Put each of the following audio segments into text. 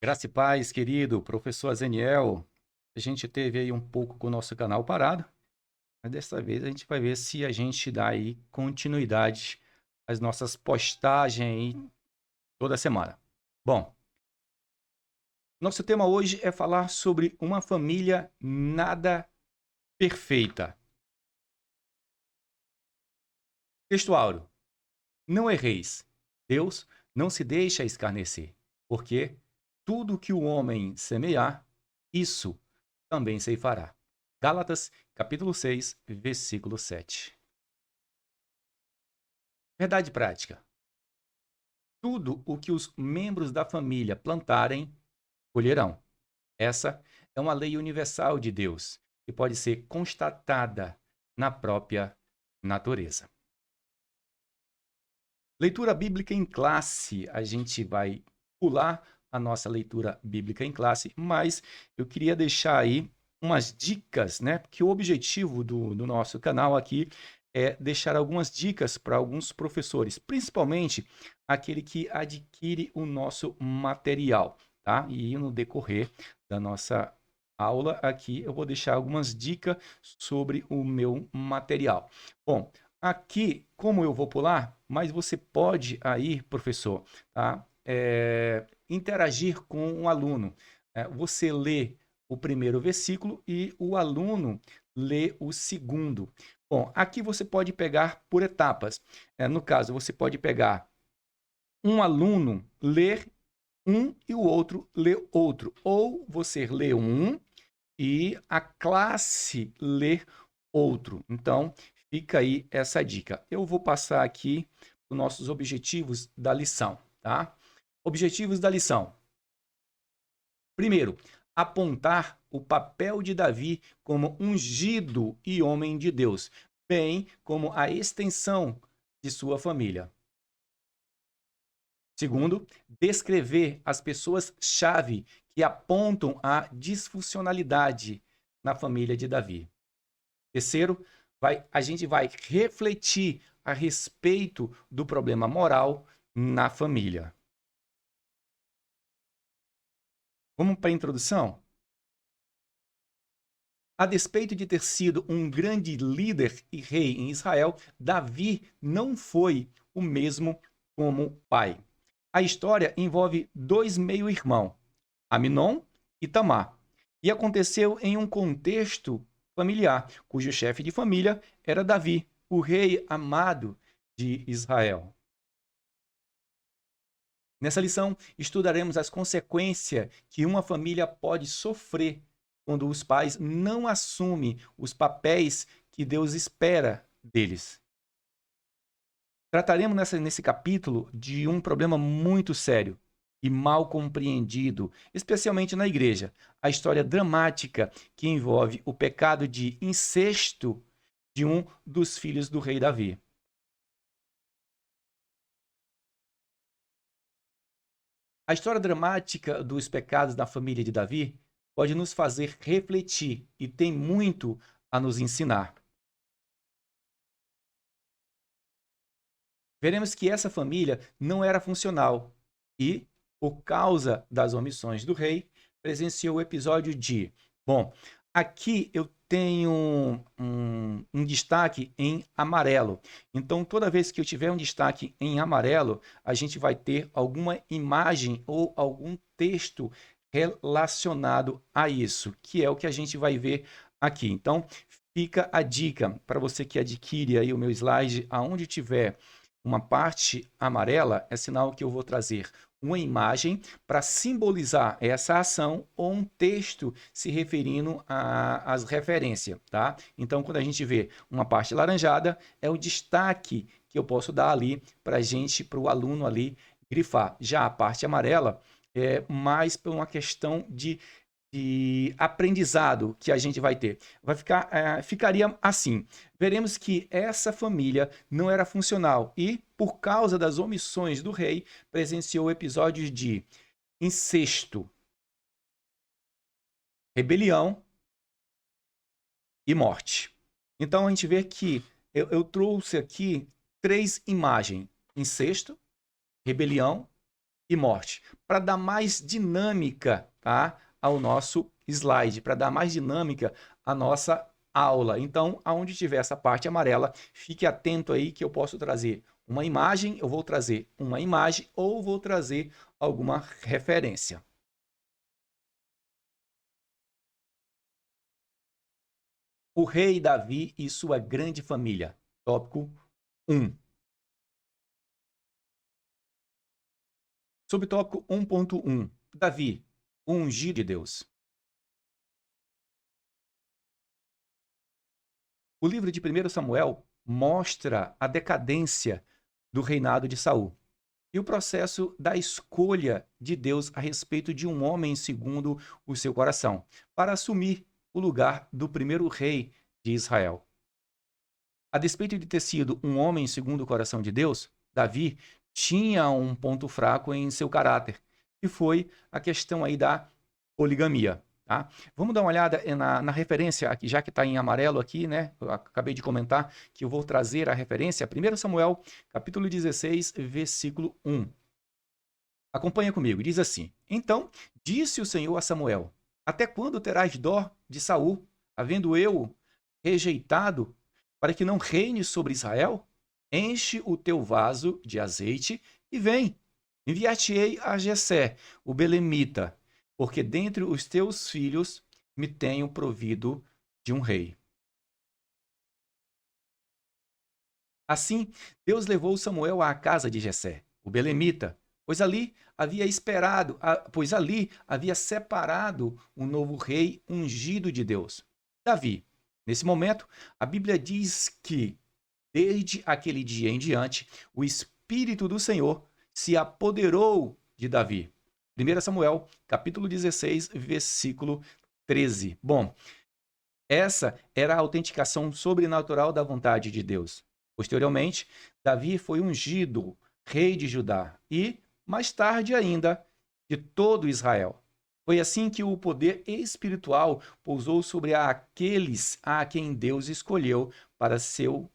Graça e paz, querido professor Azeniel. A gente teve aí um pouco com o nosso canal parado, mas dessa vez a gente vai ver se a gente dá aí continuidade às nossas postagens aí toda semana. Bom, nosso tema hoje é falar sobre uma família nada perfeita. Texto áureo. Não erreis. Deus não se deixa escarnecer, porque tudo que o homem semear, isso também ceifará. Gálatas, capítulo 6, versículo 7. Verdade prática. Tudo o que os membros da família plantarem, colherão. Essa é uma lei universal de Deus, que pode ser constatada na própria natureza. Leitura bíblica em classe. A gente vai pular a nossa leitura bíblica em classe, mas eu queria deixar aí umas dicas, né? Porque o objetivo do nosso canal aqui é deixar algumas dicas para alguns professores, principalmente aquele que adquire o nosso material, tá? E no decorrer da nossa aula aqui, eu vou deixar algumas dicas sobre o meu material. Bom, aqui, como eu vou pular, mas você pode aí, professor, tá? Interagir com um aluno. Você lê o primeiro versículo e o aluno lê o segundo. Bom, aqui você pode pegar por etapas. No caso, você pode pegar um aluno ler um e o outro lê outro. Ou você lê um e a classe ler outro. Então, fica aí essa dica. Eu vou passar aqui os nossos objetivos da lição, tá? Objetivos da lição. Primeiro, apontar o papel de Davi como ungido e homem de Deus, bem como a extensão de sua família. Segundo, descrever as pessoas-chave que apontam a disfuncionalidade na família de Davi. Terceiro, a gente vai refletir a respeito do problema moral na família. Vamos para a introdução? A despeito de ter sido um grande líder e rei em Israel, Davi não foi o mesmo como pai. A história envolve dois meio-irmãos, Aminon e Tamar, e aconteceu em um contexto familiar, cujo chefe de família era Davi, o rei amado de Israel. Nessa lição, estudaremos as consequências que uma família pode sofrer quando os pais não assumem os papéis que Deus espera deles. Trataremos nesse capítulo de um problema muito sério e mal compreendido, especialmente na igreja, a história dramática que envolve o pecado de incesto de um dos filhos do rei Davi. A história dramática dos pecados da família de Davi pode nos fazer refletir e tem muito a nos ensinar. Veremos que essa família não era funcional e, por causa das omissões do rei, presenciou o episódio de... Bom, aqui eu tenho um destaque em amarelo. Então, toda vez que eu tiver um destaque em amarelo, a gente vai ter alguma imagem ou algum texto relacionado a isso, que é o que a gente vai ver aqui. Então, fica a dica para você que adquire aí o meu slide, aonde tiver uma parte amarela, é sinal que eu vou trazer uma imagem para simbolizar essa ação ou um texto se referindo às referências, tá? Então, quando a gente vê uma parte laranjada, é o destaque que eu posso dar ali para para o aluno ali grifar. Já a parte amarela é mais por uma questão de aprendizado que a gente vai ter. Ficaria assim. Veremos que essa família não era funcional e, por causa das omissões do rei, presenciou episódios de incesto, rebelião e morte. Então a gente vê que eu trouxe aqui três imagens: incesto, rebelião e morte, para dar mais dinâmica, tá, ao nosso slide, para dar mais dinâmica à nossa aula. Então, aonde tiver essa parte amarela, fique atento aí que eu posso trazer uma imagem, eu vou trazer uma imagem ou vou trazer alguma referência. O rei Davi e sua grande família. Tópico 1. Subtópico 1.1. Davi, o ungido de Deus. O livro de 1 Samuel mostra a decadência do reinado de Saul e o processo da escolha de Deus a respeito de um homem segundo o seu coração, para assumir o lugar do primeiro rei de Israel. A despeito de ter sido um homem segundo o coração de Deus, Davi tinha um ponto fraco em seu caráter, que foi a questão aí da poligamia. Tá? Vamos dar uma olhada na referência, aqui, já que está em amarelo aqui, né? Eu acabei de comentar que eu vou trazer a referência, 1 Samuel, capítulo 16, versículo 1. Acompanha comigo, diz assim: Então disse o Senhor a Samuel: Até quando terás dó de Saul, havendo eu rejeitado, para que não reine sobre Israel? Enche o teu vaso de azeite e vem. Enviar-te-ei a Jessé, o belemita, porque dentre os teus filhos me tenho provido de um rei. Assim, Deus levou Samuel à casa de Jessé, o belemita, pois ali havia separado um novo rei ungido de Deus, Davi. Nesse momento, a Bíblia diz que, desde aquele dia em diante, o Espírito do Senhor se apoderou de Davi. 1 Samuel, capítulo 16, versículo 13. Bom, essa era a autenticação sobrenatural da vontade de Deus. Posteriormente, Davi foi ungido rei de Judá e, mais tarde ainda, de todo Israel. Foi assim que o poder espiritual pousou sobre aqueles a quem Deus escolheu para seu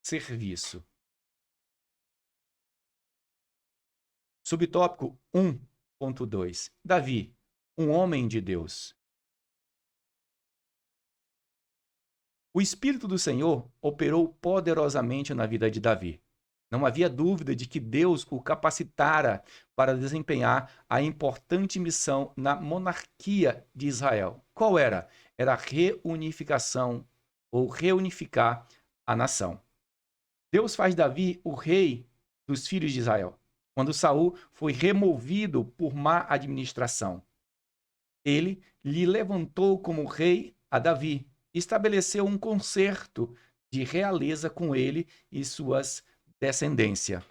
serviço. Subtópico 1.2. Davi, um homem de Deus. O Espírito do Senhor operou poderosamente na vida de Davi. Não havia dúvida de que Deus o capacitara para desempenhar a importante missão na monarquia de Israel. Qual era? Era a reunificação ou reunificar a nação. Deus faz Davi o rei dos filhos de Israel, quando Saul foi removido por má administração. Ele lhe levantou como rei a Davi, estabeleceu um concerto de realeza com ele e suas descendência.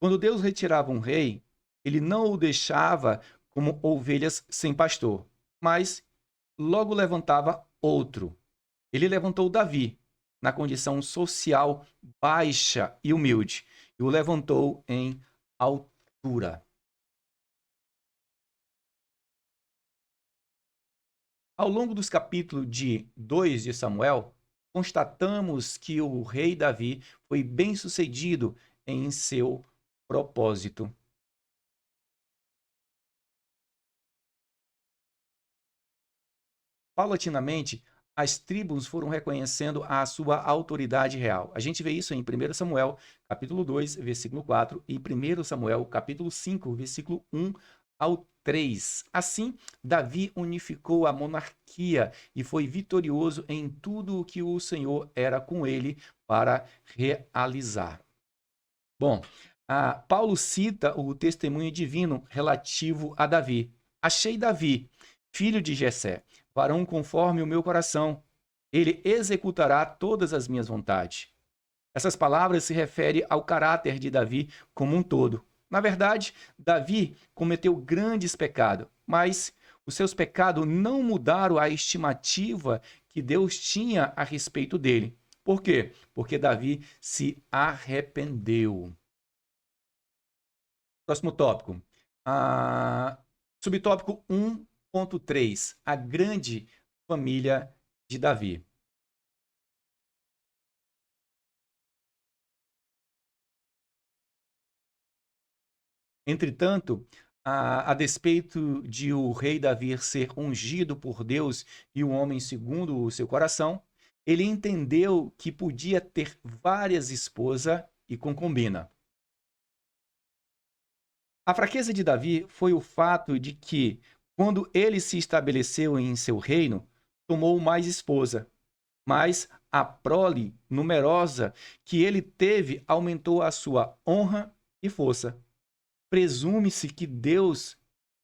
Quando Deus retirava um rei, ele não o deixava como ovelhas sem pastor, mas logo levantava outro. Ele levantou Davi, na condição social baixa e humilde, e o levantou em altura. Ao longo dos capítulos de 2 de Samuel, constatamos que o rei Davi foi bem-sucedido em seu propósito. Paulatinamente, as tribos foram reconhecendo a sua autoridade real. A gente vê isso em 1 Samuel, capítulo 2, versículo 4, e 1 Samuel, capítulo 5, versículo 1 ao 3. Assim, Davi unificou a monarquia e foi vitorioso em tudo o que o Senhor era com ele para realizar. Bom, Paulo cita o testemunho divino relativo a Davi. Achei Davi, filho de Jessé, varão conforme o meu coração. Ele executará todas as minhas vontades. Essas palavras se referem ao caráter de Davi como um todo. Na verdade, Davi cometeu grandes pecados, mas os seus pecados não mudaram a estimativa que Deus tinha a respeito dele. Por quê? Porque Davi se arrependeu. Próximo tópico. Subtópico 1.3. A grande família de Davi. Entretanto, A despeito de o rei Davi ser ungido por Deus e um homem segundo o seu coração, ele entendeu que podia ter várias esposas e concubina. A fraqueza de Davi foi o fato de que, quando ele se estabeleceu em seu reino, tomou mais esposa, mas a prole numerosa que ele teve aumentou a sua honra e força. Presume-se que Deus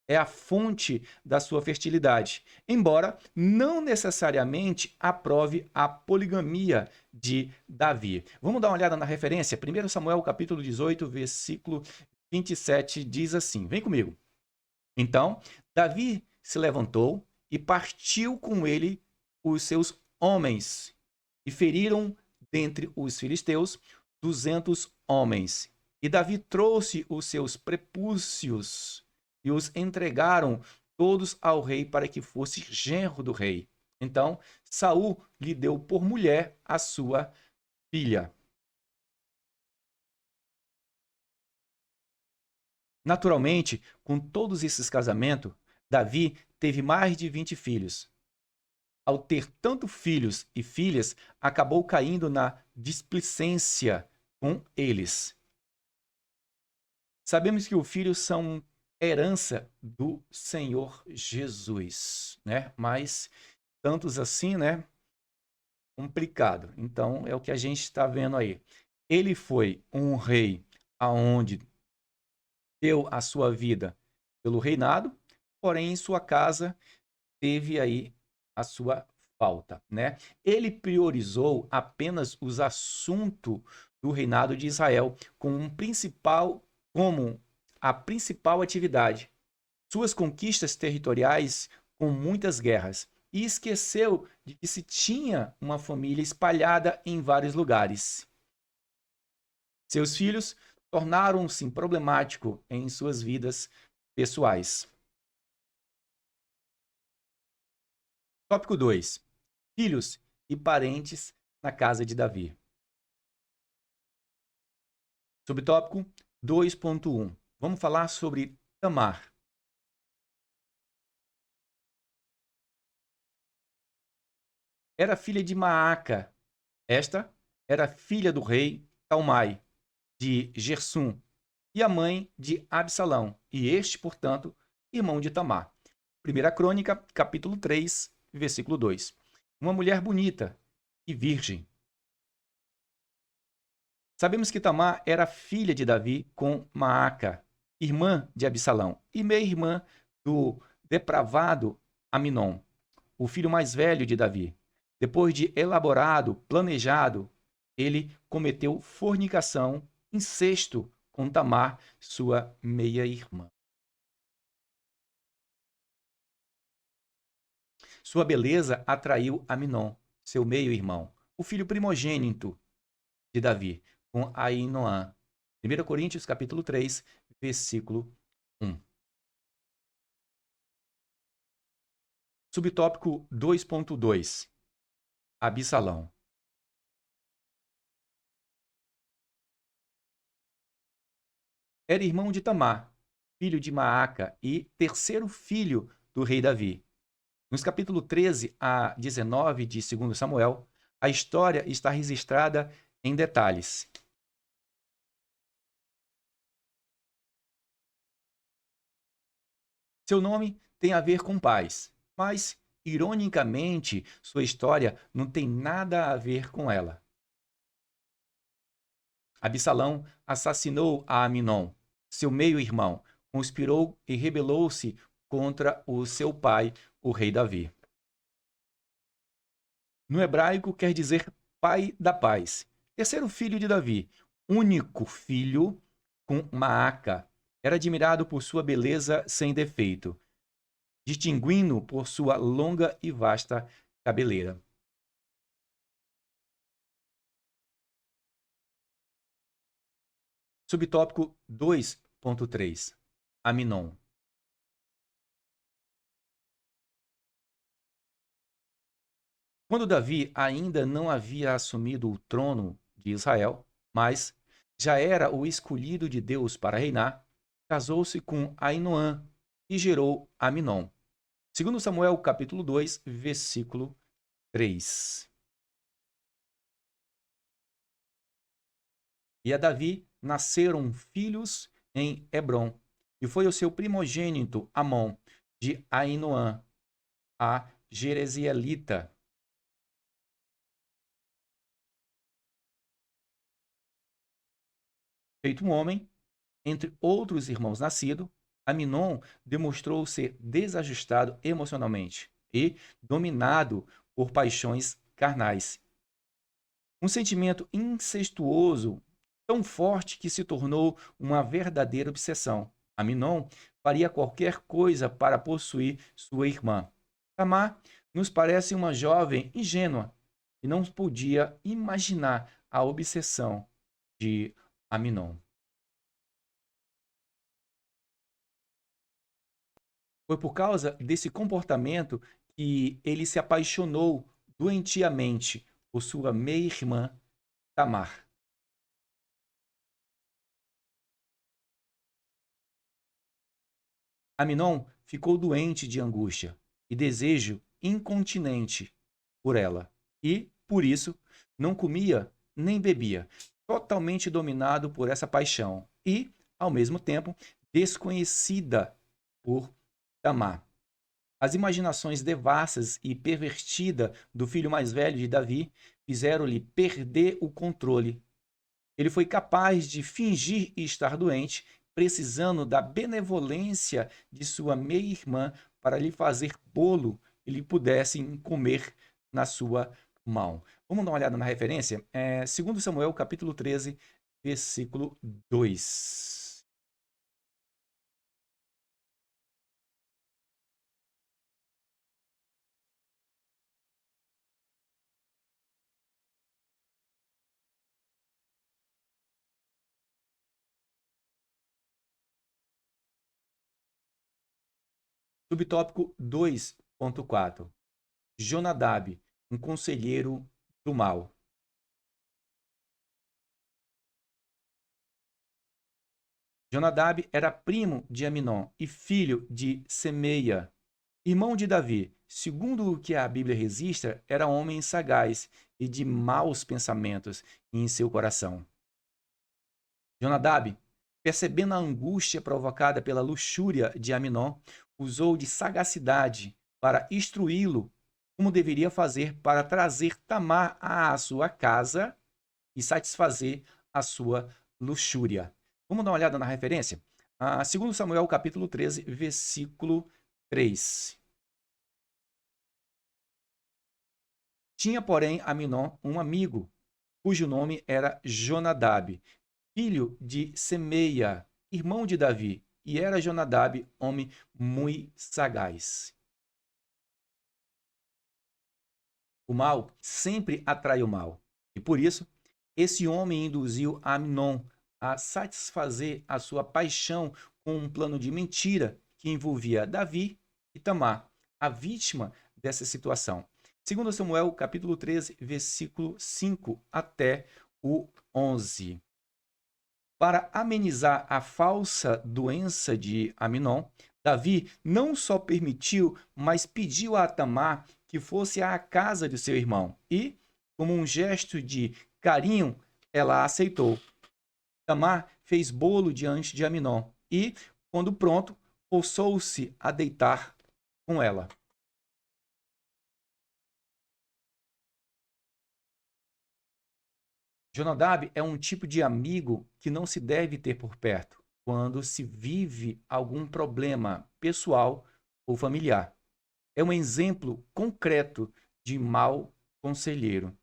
é a fonte da sua fertilidade, embora não necessariamente aprove a poligamia de Davi. Vamos dar uma olhada na referência? 1 Samuel capítulo 18, versículo 27 diz assim, vem comigo. Então, Davi se levantou e partiu com ele os seus homens e feriram dentre os filisteus 200 homens. E Davi trouxe os seus prepúcios e os entregaram todos ao rei para que fosse genro do rei. Então, Saul lhe deu por mulher a sua filha. Naturalmente, com todos esses casamentos, Davi teve mais de 20 filhos. Ao ter tanto filhos e filhas, acabou caindo na displicência com eles. Sabemos que os filhos são herança do Senhor Jesus, né? Mas tantos assim, né? Complicado. Então é o que a gente está vendo aí. Ele foi um rei aonde deu a sua vida pelo reinado, porém em sua casa teve aí a sua falta, né? Ele priorizou apenas os assuntos do reinado de Israel como a principal atividade, suas conquistas territoriais com muitas guerras, e esqueceu de que se tinha uma família espalhada em vários lugares. Seus filhos tornaram-se problemáticos em suas vidas pessoais. Tópico 2. Filhos e parentes na casa de Davi. Subtópico 2.1. Vamos falar sobre Tamar. Era filha de Maaca. Esta era filha do rei Talmai, de Gersum, e a mãe de Absalão, e este, portanto, irmão de Tamar. 1 Crônica, capítulo 3, versículo 2. Uma mulher bonita e virgem. Sabemos que Tamar era filha de Davi com Maaca, irmã de Absalão, e meia-irmã do depravado Aminon, o filho mais velho de Davi. Depois de elaborado, planejado, ele cometeu fornicação, incesto com Tamar, sua meia-irmã. Sua beleza atraiu Aminon, seu meio-irmão, o filho primogênito de Davi, com Ainoã. 1 Coríntios capítulo 3, versículo 1. Subtópico 2.2. Absalão. Era irmão de Tamar, filho de Maaca e terceiro filho do rei Davi. Nos capítulos 13 a 19 de 2 Samuel, a história está registrada em detalhes. Seu nome tem a ver com paz, mas, ironicamente, sua história não tem nada a ver com ela. Absalão assassinou a Aminon, seu meio-irmão, conspirou e rebelou-se contra o seu pai, o rei Davi. No hebraico quer dizer pai da paz. Terceiro filho de Davi, único filho com Maaca, era admirado por sua beleza sem defeito, distinguindo por sua longa e vasta cabeleira. Subtópico 2.3. Aminon. Quando Davi ainda não havia assumido o trono de Israel, mas já era o escolhido de Deus para reinar, casou-se com Ainoã e gerou Aminon. Segundo Samuel, capítulo 2, versículo 3. E a Davi nasceram filhos em Hebrom, e foi o seu primogênito Amon, de Ainoã, a Jerezielita. Feito um homem, entre outros irmãos nascido, Aminon demonstrou ser desajustado emocionalmente e dominado por paixões carnais. Um sentimento incestuoso tão forte que se tornou uma verdadeira obsessão. Aminon faria qualquer coisa para possuir sua irmã. Tamar nos parece uma jovem ingênua e não podia imaginar a obsessão de Aminon. Foi por causa desse comportamento que ele se apaixonou doentiamente por sua meia-irmã Tamar. Aminon ficou doente de angústia e desejo incontinente por ela, e, por isso, não comia nem bebia, totalmente dominado por essa paixão e, ao mesmo tempo, desconhecida por Tamar. As imaginações devassas e pervertidas do filho mais velho de Davi fizeram-lhe perder o controle. Ele foi capaz de fingir estar doente, precisando da benevolência de sua meia-irmã para lhe fazer bolo e lhe pudessem comer na sua mão. Vamos dar uma olhada na referência? 2 Samuel, capítulo 13, versículo 2. Subtópico 2.4. Jonadab, um conselheiro do mal. Jonadab era primo de Aminon e filho de Semeia, irmão de Davi. Segundo o que a Bíblia registra, era homem sagaz e de maus pensamentos em seu coração. Jonadab, percebendo a angústia provocada pela luxúria de Aminon, usou de sagacidade para instruí-lo como deveria fazer para trazer Tamar à sua casa e satisfazer a sua luxúria. Vamos dar uma olhada na referência? 2 Samuel, capítulo 13, versículo 3. Tinha, porém, Aminon um amigo, cujo nome era Jonadab, filho de Semeia, irmão de Davi, e era Jonadab homem muito sagaz. O mal sempre atrai o mal, e por isso esse homem induziu Aminon a satisfazer a sua paixão com um plano de mentira que envolvia Davi e Tamar, a vítima dessa situação. Segundo Samuel, capítulo 13, versículo 5 até o 11. Para amenizar a falsa doença de Aminon, Davi não só permitiu, mas pediu a Tamar que fosse à casa de seu irmão e, como um gesto de carinho, ela aceitou. Tamar fez bolo diante de Aminon e, quando pronto, forçou-se a deitar com ela. Jonadab é um tipo de amigo que não se deve ter por perto quando se vive algum problema pessoal ou familiar. É um exemplo concreto de mau conselheiro.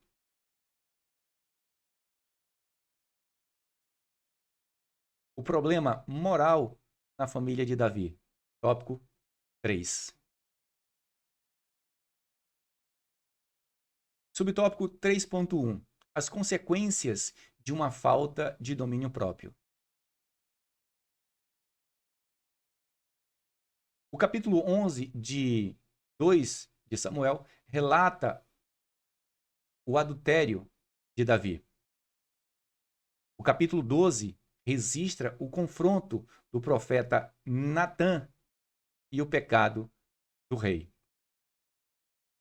O problema moral na família de Davi. Tópico 3. Subtópico 3.1. As consequências de uma falta de domínio próprio. O capítulo 11 de 2 de Samuel relata o adultério de Davi. O capítulo 12 registra o confronto do profeta Natã e o pecado do rei.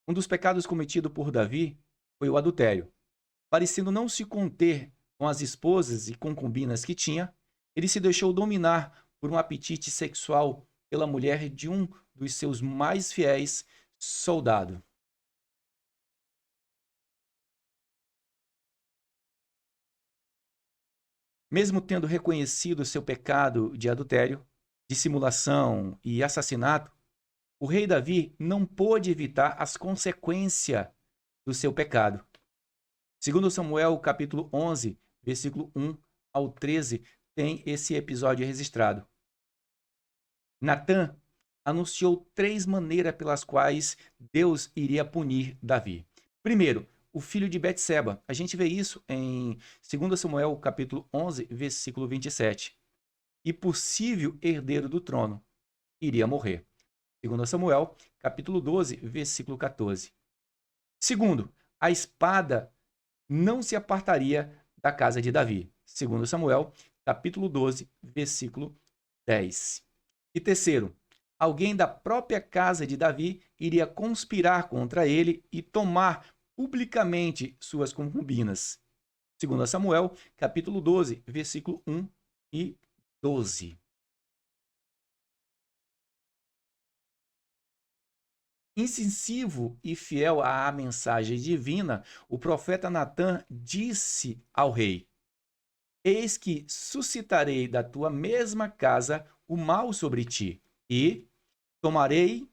Um dos pecados cometido por Davi foi o adultério. Parecendo não se conter com as esposas e concubinas que tinha, ele se deixou dominar por um apetite sexual pela mulher de um dos seus mais fiéis soldados. Mesmo tendo reconhecido seu pecado de adultério, dissimulação e assassinato, o rei Davi não pôde evitar as consequências do seu pecado. Segundo Samuel, capítulo 11, versículo 1 ao 13, tem esse episódio registrado. Natã anunciou 3 maneiras pelas quais Deus iria punir Davi. Primeiro, o filho de Betseba. A gente vê isso em 2 Samuel, capítulo 11, versículo 27. E possível herdeiro do trono iria morrer. 2 Samuel, capítulo 12, versículo 14. Segundo, a espada não se apartaria da casa de Davi. 2 Samuel, capítulo 12, versículo 10. E terceiro, alguém da própria casa de Davi iria conspirar contra ele e tomar publicamente suas concubinas. 2 Samuel, capítulo 12, versículo 1 e 12. Insensível e fiel à mensagem divina, o profeta Natã disse ao rei: Eis que suscitarei da tua mesma casa o mal sobre ti, e tomarei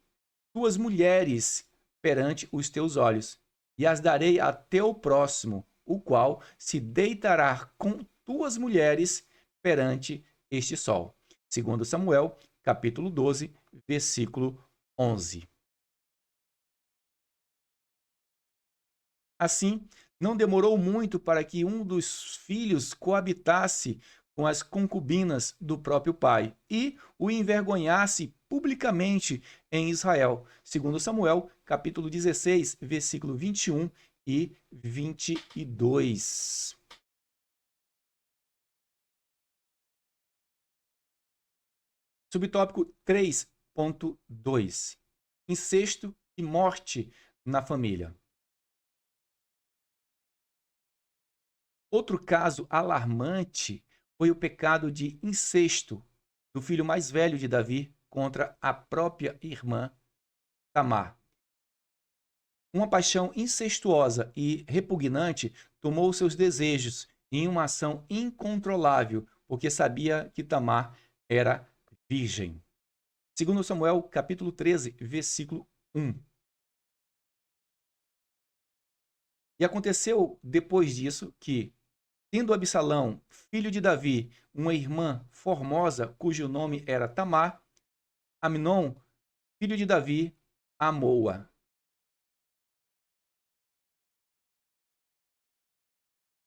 tuas mulheres perante os teus olhos, e as darei a teu próximo, o qual se deitará com tuas mulheres perante este sol. 2 Samuel, capítulo 12, versículo 11. Assim, não demorou muito para que um dos filhos coabitasse com as concubinas do próprio pai e o envergonhasse publicamente em Israel. Segundo Samuel, capítulo 16, versículo 21 e 22. Subtópico 3.2. Incesto e morte na família. Outro caso alarmante foi o pecado de incesto do filho mais velho de Davi contra a própria irmã Tamar. Uma paixão incestuosa e repugnante tomou seus desejos em uma ação incontrolável, porque sabia que Tamar era virgem. Segundo Samuel, capítulo 13, versículo 1. E aconteceu depois disso que, tendo Absalão, filho de Davi, uma irmã formosa, cujo nome era Tamar, Amnon, filho de Davi, amou-a.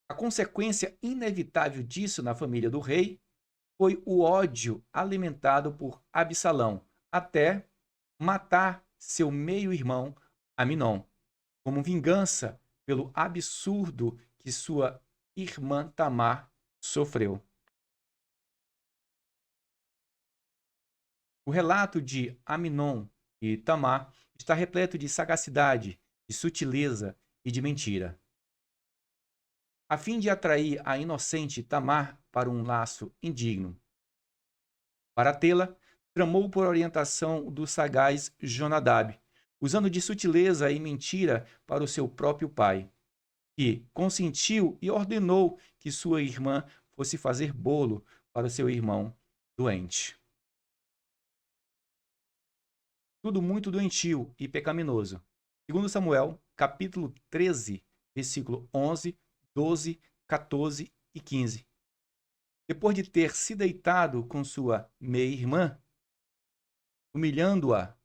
A consequência inevitável disso na família do rei foi o ódio alimentado por Absalão, até matar seu meio-irmão Amnon, como vingança pelo absurdo que sua irmã Tamar sofreu. O relato de Amnon e Tamar está repleto de sagacidade, de sutileza e de mentira. A fim de atrair a inocente Tamar para um laço indigno. Para tê-la, tramou por orientação do sagaz Jonadab, usando de sutileza e mentira para o seu próprio pai, que consentiu e ordenou que sua irmã fosse fazer bolo para o seu irmão doente. Tudo muito doentio e pecaminoso. Segundo Samuel, capítulo 13, versículo 11, 12, 14 e 15. Depois de ter se deitado com sua meia-irmã, humilhando-a,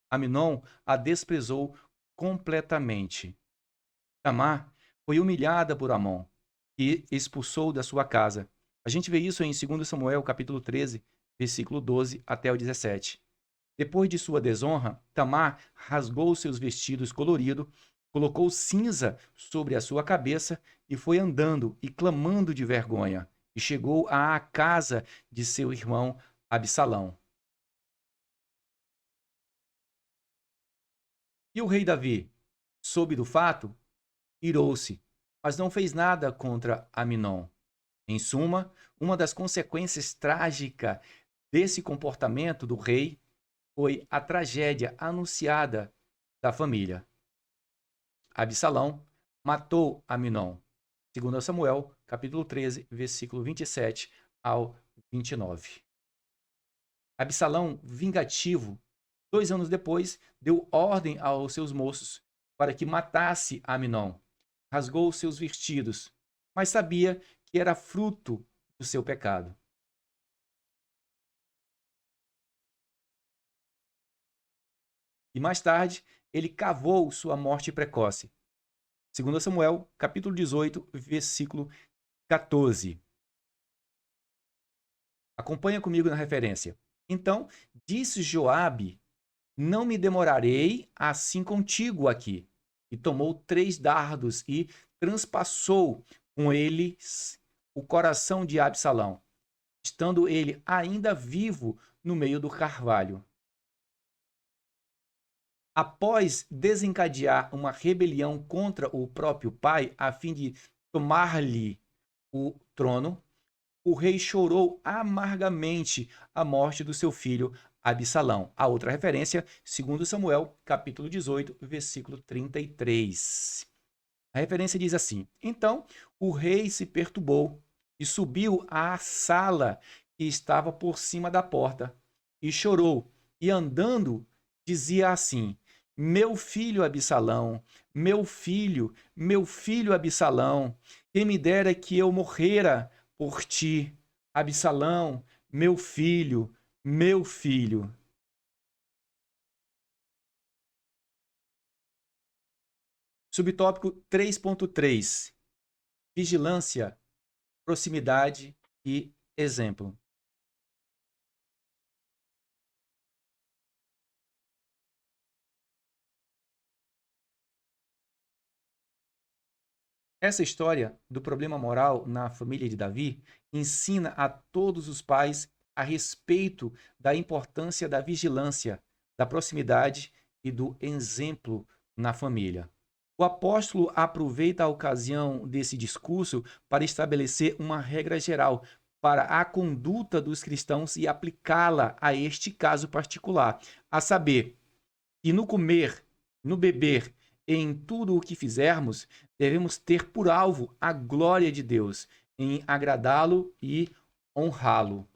Amnon a desprezou completamente. Tamar foi humilhada por Amon, que expulsou da sua casa. A gente vê isso em 2 Samuel, capítulo 13, versículo 12 até o 17. Depois de sua desonra, Tamar rasgou seus vestidos coloridos, colocou cinza sobre a sua cabeça e foi andando e clamando de vergonha. e chegou à casa de seu irmão Absalão. E o rei Davi, soube do fato, irou-se, mas não fez nada contra Aminon. Em suma, uma das consequências trágicas desse comportamento do rei foi a tragédia anunciada da família. Absalão matou Aminon. 2 Samuel, capítulo 13, versículo 27 ao 29. Absalão, vingativo, 2 anos depois, deu ordem aos seus moços para que matasse Aminon. Rasgou seus vestidos, mas sabia que era fruto do seu pecado. E mais tarde, ele cavou sua morte precoce. 2 Samuel, capítulo 18, versículo 14. Acompanha comigo na referência. Então, disse Joabe: não me demorarei assim contigo aqui. E tomou 3 dardos e transpassou com eles o coração de Absalão, estando ele ainda vivo no meio do carvalho. Após desencadear uma rebelião contra o próprio pai, a fim de tomar-lhe o trono, o rei chorou amargamente a morte do seu filho Absalão. A outra referência, 2 Samuel, capítulo 18, versículo 33. A referência diz assim: então o rei se perturbou e subiu à sala que estava por cima da porta e chorou, e andando dizia assim: meu filho Absalão, meu filho Absalão, quem me dera que eu morrera por ti, Absalão, meu filho, meu filho. Subtópico 3.3: vigilância, proximidade e exemplo. Essa história do problema moral na família de Davi ensina a todos os pais a respeito da importância da vigilância, da proximidade e do exemplo na família. O apóstolo aproveita a ocasião desse discurso para estabelecer uma regra geral para a conduta dos cristãos e aplicá-la a este caso particular, a saber, que no comer, no beber, em tudo o que fizermos, devemos ter por alvo a glória de Deus, em agradá-lo e honrá-lo.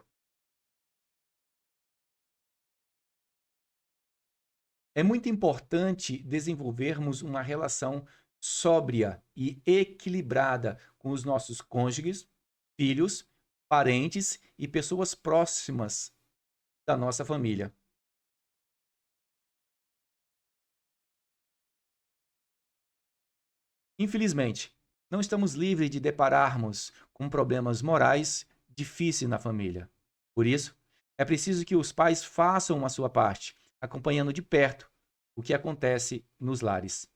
É muito importante desenvolvermos uma relação sóbria e equilibrada com os nossos cônjuges, filhos, parentes e pessoas próximas da nossa família. Infelizmente, não estamos livres de depararmos com problemas morais difíceis na família. Por isso, é preciso que os pais façam a sua parte, acompanhando de perto o que acontece nos lares.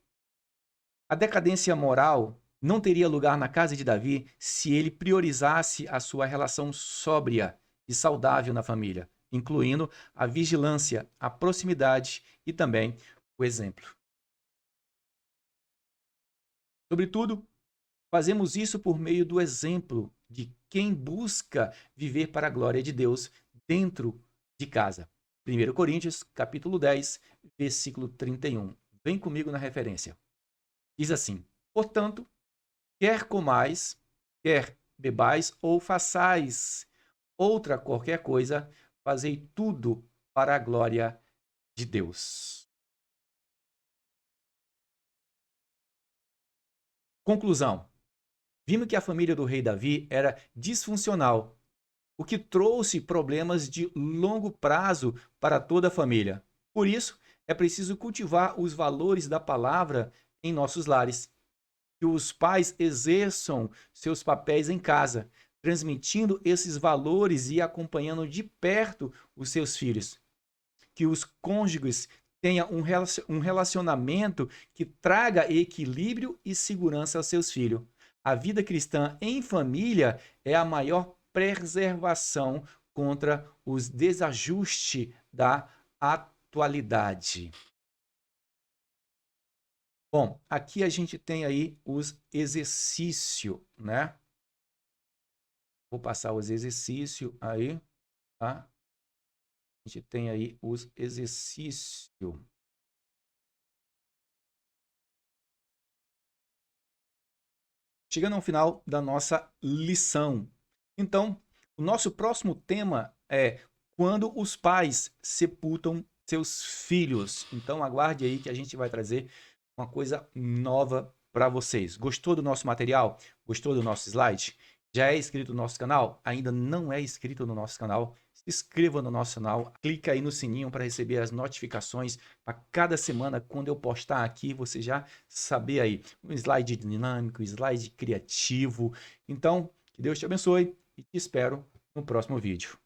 A decadência moral não teria lugar na casa de Davi se ele priorizasse a sua relação sóbria e saudável na família, incluindo a vigilância, a proximidade e também o exemplo. Sobretudo, fazemos isso por meio do exemplo de quem busca viver para a glória de Deus dentro de casa. 1 Coríntios, capítulo 10, versículo 31. Vem comigo na referência. Diz assim: portanto, quer comais, quer bebais ou façais outra qualquer coisa, fazei tudo para a glória de Deus. Conclusão. Vimos que a família do rei Davi era disfuncional, o que trouxe problemas de longo prazo para toda a família. Por isso, é preciso cultivar os valores da palavra em nossos lares. Que os pais exerçam seus papéis em casa, transmitindo esses valores e acompanhando de perto os seus filhos. Que os cônjuges tenham um relacionamento que traga equilíbrio e segurança aos seus filhos. A vida cristã em família é a maior preservação contra os desajustes da atualidade. Bom, aqui a gente tem aí os exercícios, né? Vou passar os exercícios aí, tá? A gente tem aí os exercícios. Chegando ao final da nossa lição. Então, o nosso próximo tema é quando os pais sepultam seus filhos. Então, aguarde aí que a gente vai trazer uma coisa nova para vocês. Gostou do nosso material? Gostou do nosso slide? Já é inscrito no nosso canal? Ainda não é inscrito no nosso canal? Se inscreva no nosso canal, clica aí no sininho para receber as notificações para cada semana quando eu postar aqui, você já saber aí um slide dinâmico, um slide criativo. Então, que Deus te abençoe e te espero no próximo vídeo.